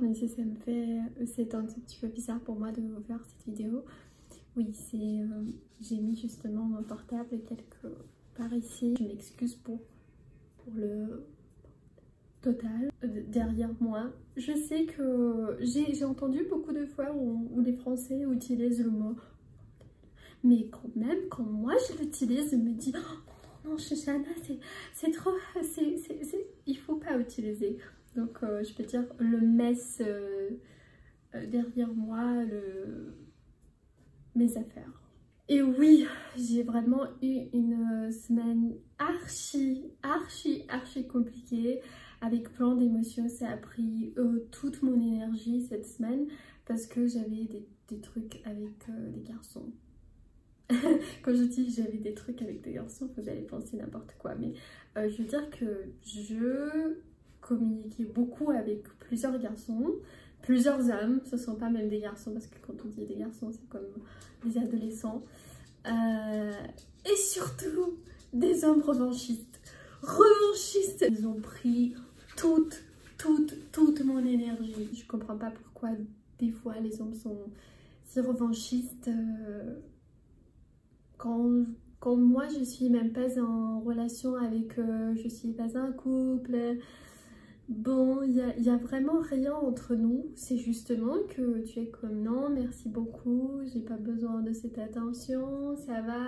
même si ça me fait... C'est un tout petit peu bizarre pour moi de vous faire cette vidéo. Oui, c'est... j'ai mis justement mon portable quelque part ici. Je m'excuse pour le total derrière moi. Je sais que j'ai entendu beaucoup de fois où les Français utilisent le mot, mais quand même quand moi je l'utilise, je me dis oh, non Shoshana, c'est trop, il faut pas utiliser. Donc je peux dire le mess derrière moi, mes affaires. Et oui, j'ai vraiment eu une semaine archi compliquée, avec plein d'émotions. Ça a pris toute mon énergie cette semaine, parce que j'avais des trucs avec des garçons. Quand je dis j'avais des trucs avec des garçons, vous allez penser n'importe quoi, mais je veux dire que je communiquais beaucoup avec plusieurs garçons, plusieurs hommes. Ce ne sont pas même des garçons, parce que quand on dit des garçons, c'est comme des adolescents. Et surtout des hommes revanchistes. Ils ont pris toute mon énergie. Je comprends pas pourquoi des fois les hommes sont si revanchistes quand moi je suis même pas en relation avec je suis pas un couple. Bon, il y a vraiment rien entre nous. C'est justement que tu es comme non, merci beaucoup, j'ai pas besoin de cette attention, ça va,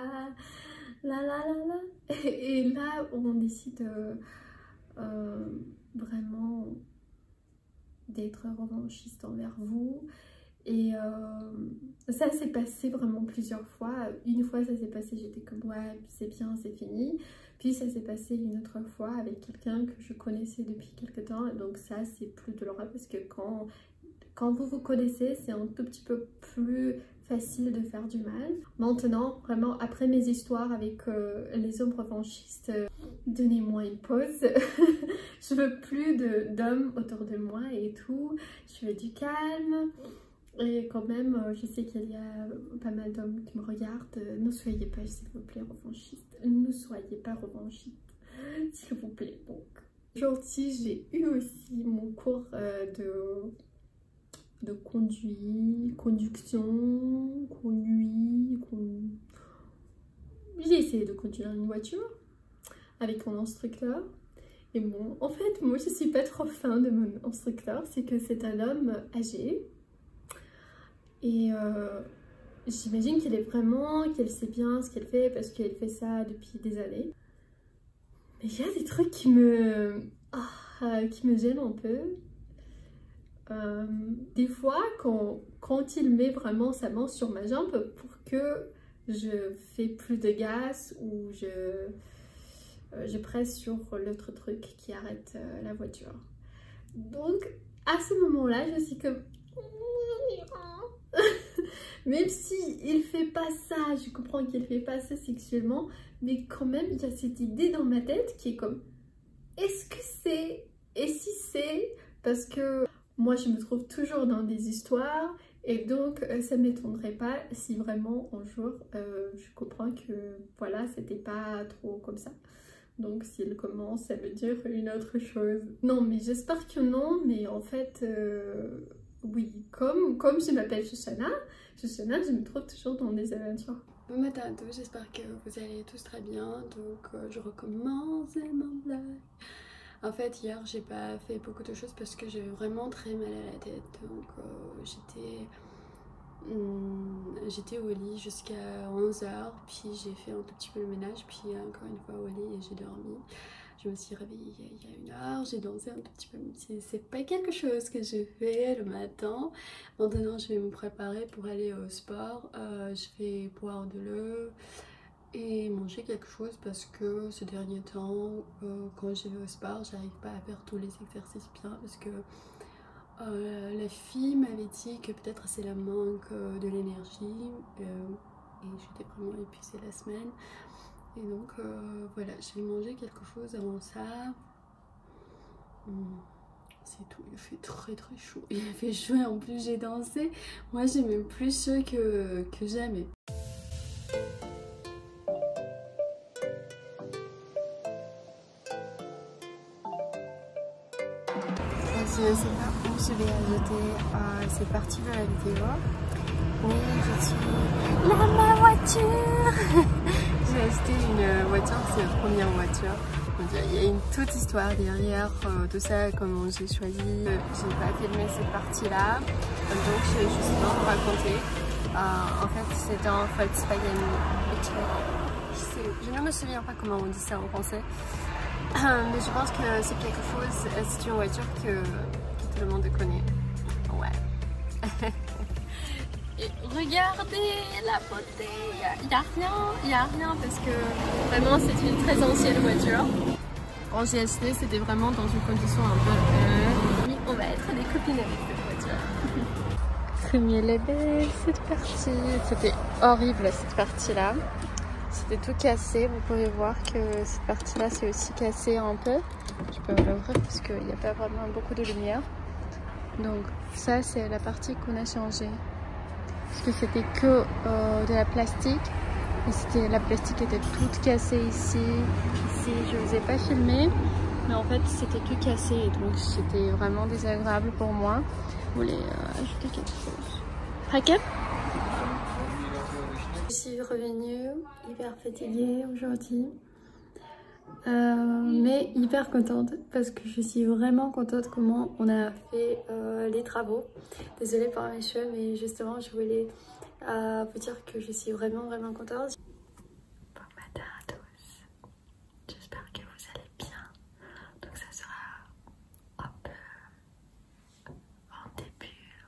là. Et là, on décide vraiment d'être revanchiste envers vous. Et ça s'est passé vraiment plusieurs fois. Une fois ça s'est passé, j'étais comme ouais c'est bien, c'est fini. Puis ça s'est passé une autre fois avec quelqu'un que je connaissais depuis quelques temps. Donc ça c'est plus douloureux, parce que quand vous vous connaissez, c'est un tout petit peu plus facile de faire du mal. Maintenant, vraiment, après mes histoires avec les hommes revanchistes, donnez-moi une pause. Je veux plus d'hommes autour de moi et tout. Je veux du calme. Et quand même, je sais qu'il y a pas mal d'hommes qui me regardent. Ne soyez pas, s'il vous plaît, revanchistes. Ne soyez pas revanchistes, s'il vous plaît. Donc, aujourd'hui, j'ai eu aussi mon cours de J'ai essayé de conduire une voiture avec mon instructeur. Et bon, en fait, moi, je suis pas trop fan de mon instructeur. C'est que c'est un homme âgé. Et j'imagine qu'elle sait bien ce qu'elle fait, parce qu'elle fait ça depuis des années. Mais il y a des trucs qui me gênent un peu. Des fois, quand il met vraiment sa main sur ma jambe pour que je fais plus de gaz, ou je presse sur l'autre truc qui arrête la voiture. Donc, à ce moment-là, je suis comme... Même si il fait pas ça, je comprends qu'il fait pas ça sexuellement, mais quand même il y a cette idée dans ma tête qui est comme, est-ce que c'est, et si c'est, parce que moi je me trouve toujours dans des histoires, et donc ça m'étonnerait pas si vraiment un jour je comprends que voilà, c'était pas trop comme ça. Donc s'il commence, ça veut dire une autre chose. Non, mais j'espère que non, mais en fait oui, comme je m'appelle Shoshana, je me trouve toujours dans des aventures. Bon matin à tous, j'espère que vous allez tous très bien. Donc je recommence ma blague. En fait hier j'ai pas fait beaucoup de choses parce que j'avais vraiment très mal à la tête. Donc j'étais au lit jusqu'à 11h, puis j'ai fait un tout petit peu le ménage, puis encore une fois au lit, et j'ai dormi. Je me suis réveillée il y a une heure, j'ai dansé un tout petit peu, c'est pas quelque chose que je fais le matin. Maintenant je vais me préparer pour aller au sport, je vais boire de l'eau et manger quelque chose, parce que ces derniers temps, quand je vais au sport, j'arrive pas à faire tous les exercices bien, parce que la fille m'avait dit que peut-être c'est le manque de l'énergie, et j'étais vraiment épuisée la semaine. Et donc voilà, je vais manger quelque chose avant ça. C'est tout, il fait très chaud. Il a fait chaud et en plus j'ai dansé. Moi j'ai même plus chaud que jamais. Je ne sais pas où je vais ajouter cette partie de la vidéo, mais je suis dans ma voiture. J'ai acheté une voiture, c'est la première voiture. Il y a une toute histoire derrière tout ça, comment j'ai choisi. J'ai pas filmé cette partie-là, donc je suis pas vous raconter. En fait, c'était un Volkswagen Beetle. Je ne me souviens pas comment on dit ça en français. Mais je pense que c'est quelque chose, c'est une voiture que tout le monde connaît. Ouais. Et regardez la beauté, il n'y a rien parce que vraiment c'est une très ancienne voiture. Quand j'ai acheté, c'était vraiment dans une condition un peu... Oui, on va être des copines avec cette voiture. Comme elle est belle cette partie, c'était horrible cette partie-là. C'était tout cassé, vous pouvez voir que cette partie-là c'est aussi cassé un peu. Je peux l'ouvrir parce qu'il n'y a pas vraiment beaucoup de lumière. Donc ça c'est la partie qu'on a changée. Parce que c'était que de la plastique. Et la plastique était toute cassée ici. Ici je ne vous ai pas filmé. Mais en fait c'était tout cassé. Donc c'était vraiment désagréable pour moi. Vous voulez ajouter quelque chose? Raquel? Je suis revenue hyper fatiguée aujourd'hui, mais hyper contente parce que je suis vraiment contente comment on a fait les travaux. Désolée pour mes cheveux, mais justement je voulais vous dire que je suis vraiment contente. Bon matin à tous, j'espère que vous allez bien. Donc ça sera un peu en début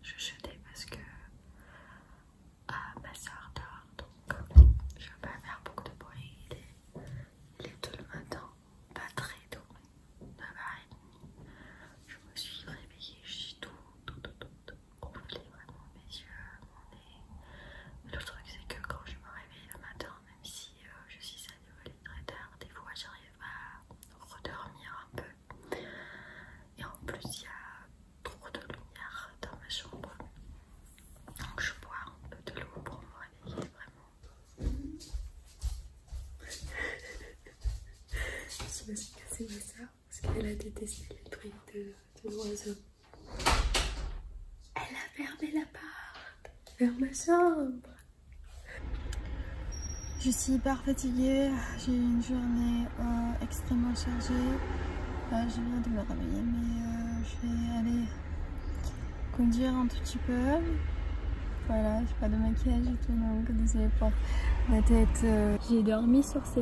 chuchoté parce que ma soeur dort, donc je ne vais pas faire beaucoup de bruit. Il est tôt le matin, pas très tôt, 9h30. Je me suis réveillée, je suis tout gonflée, vraiment mes yeux, mon nez. Mais le truc c'est que quand je me réveille le matin, même si je suis allée très tard, des fois j'arrive à redormir un peu. Et en plus il y a trop de lumière dans ma chambre. Donc je bois un peu de l'eau pour me réveiller vraiment. Je sais pas si c'est ma soeur parce qu'elle a détesté les bruits de l'oiseau. Elle a fermé la porte vers ma chambre. Je suis hyper fatiguée, j'ai eu une journée extrêmement chargée. Je viens de me réveiller mais je vais aller conduire un tout petit peu. Voilà, j'ai pas de maquillage et tout, donc désolée pour ma tête. J'ai dormi sur ce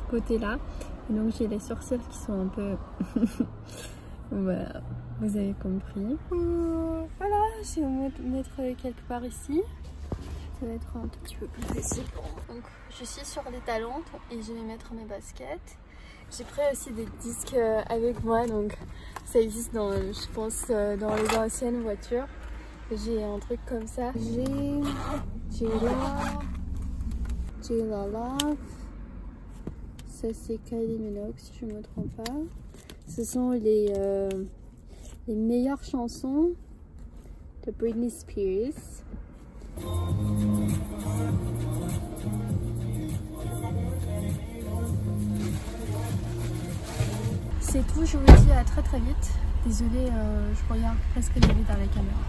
côté-là, et donc j'ai les sourcils qui sont un peu... Voilà, vous avez compris. Voilà, je vais me mettre quelque part ici. Ça va être un tout petit peu plus facile. Donc je suis sur les talons et je vais mettre mes baskets. J'ai pris aussi des disques avec moi, donc ça existe dans, je pense, dans les anciennes voitures. J'ai un truc comme ça. J'ai là. Ça c'est Kylie Minogue si je me trompe pas. Ce sont les meilleures chansons de Britney Spears. C'est tout, je vous dis à très vite. Désolée, je regarde presque les vides dans la caméra.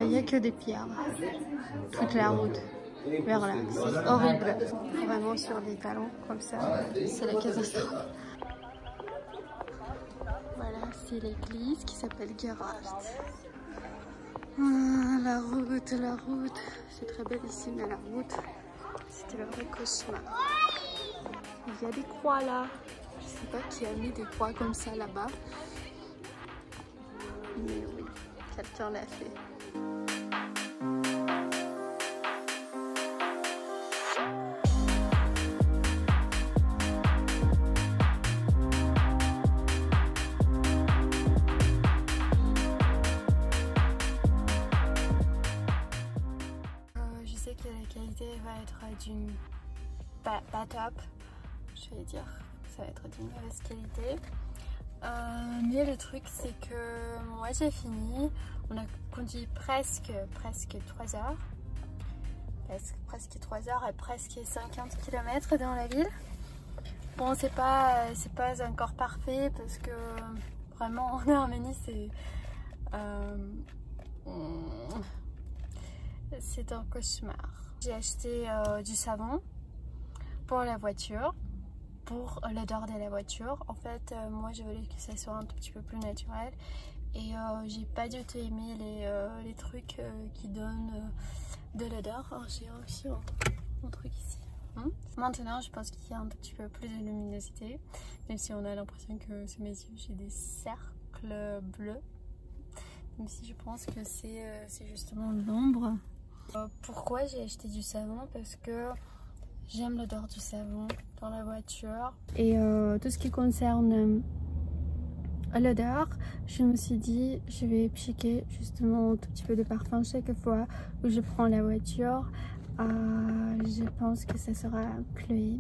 Il n'y a que des pierres, toute la route vers là, c'est horrible, vraiment sur des talons comme ça, c'est la catastrophe. Voilà, c'est l'église qui s'appelle Gerhardt. Ah, la route, c'est très belle ici, mais la route, c'était le vrai cauchemar. Il y a des croix là, je sais pas qui a mis des croix comme ça là-bas, mais oui, quelqu'un l'a fait. Je sais que la qualité va être d'une pas top, je vais dire, ça va être d'une mauvaise qualité. Mais le truc c'est que moi j'ai fini, on a conduit presque 3 heures. Presque 3 heures et presque 50 km dans la ville. Bon, c'est pas encore parfait parce que vraiment en Arménie c'est un cauchemar. J'ai acheté du savon pour la voiture, pour l'odeur de la voiture. En fait, moi je voulais que ça soit un tout petit peu plus naturel et j'ai pas du tout aimé les trucs qui donnent de l'odeur. Oh, j'ai aussi un truc ici. Maintenant, je pense qu'il y a un tout petit peu plus de luminosité, même si on a l'impression que sous mes yeux j'ai des cercles bleus, même si je pense que c'est justement l'ombre. Pourquoi j'ai acheté du savon? Parce que j'aime l'odeur du savon dans la voiture. Et tout ce qui concerne l'odeur, je me suis dit je vais piquer justement un tout petit peu de parfum chaque fois où je prends la voiture. Je pense que ça sera Chloé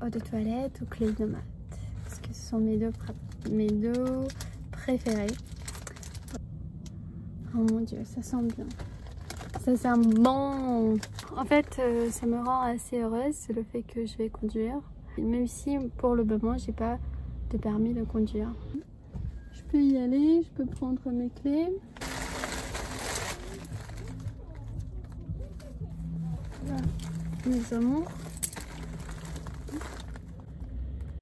eau de toilette ou Chloé de mat, parce que ce sont mes deux préférés. Oh mon dieu, ça sent bien, ça sent bon. En fait ça me rend assez heureuse, c'est le fait que je vais conduire, même si pour le moment j'ai pas de permis de conduire. Je peux y aller, je peux prendre mes clés. Voilà, mes amours.